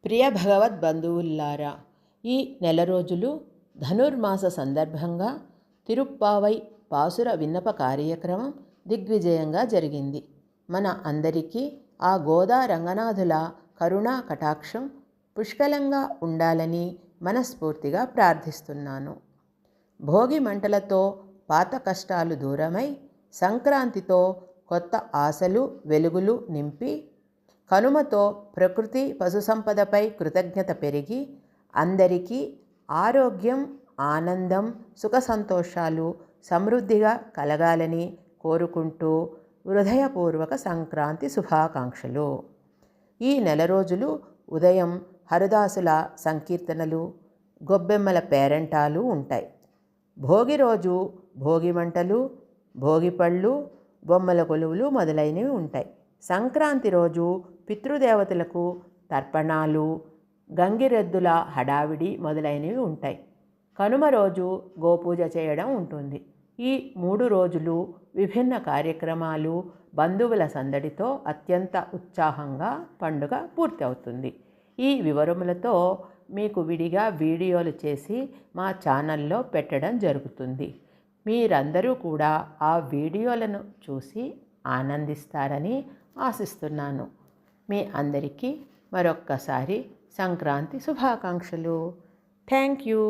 ప్రియ భగవద్బంధువుల్లారా, ఈ నెల రోజులు ధనుర్మాస సందర్భంగా తిరుప్పావై పాసుర విన్నప కార్యక్రమం దిగ్విజయంగా జరిగింది. మన అందరికీ ఆ గోదా రంగనాథుల కరుణా కటాక్షం పుష్కలంగా ఉండాలని మనస్ఫూర్తిగా ప్రార్థిస్తున్నాను. భోగి మంటలతో పాత కష్టాలు దూరమై సంక్రాంతితో కొత్త ఆశలు వెలుగులు నింపి కనుమతో ప్రకృతి పశుసంపదపై కృతజ్ఞత పెరిగి అందరికీ ఆరోగ్యం ఆనందం సుఖ సంతోషాలు సమృద్ధిగా కలగాలని కోరుకుంటూ హృదయపూర్వక సంక్రాంతి శుభాకాంక్షలు. ఈ నెల రోజులు ఉదయం హరిదాసుల సంకీర్తనలు గొబ్బెమ్మల పేరంటాలు ఉంటాయి. భోగి రోజు భోగి మంటలు భోగిపళ్ళు బొమ్మల కొలువులు మొదలైనవి ఉంటాయి. సంక్రాంతి రోజు పితృదేవతలకు తర్పణాలు గంగిరెద్దుల హడావిడి మొదలైనవి ఉంటాయి. కనుమ రోజు గోపూజ చేయడం ఉంటుంది. ఈ 3 రోజులు విభిన్న కార్యక్రమాలు బంధువుల సందడితో అత్యంత ఉత్సాహంగా పండుగ పూర్తి అవుతుంది. ఈ వివరములతో మీకు విడిగా వీడియోలు చేసి మా ఛానల్లో పెట్టడం జరుగుతుంది. మీరందరూ కూడా ఆ వీడియోలను చూసి ఆనందిస్తారని ఆశిస్తున్నాను. మీ అందరికీ మరొక్కసారి సంక్రాంతి శుభాకాంక్షలు. Thank you.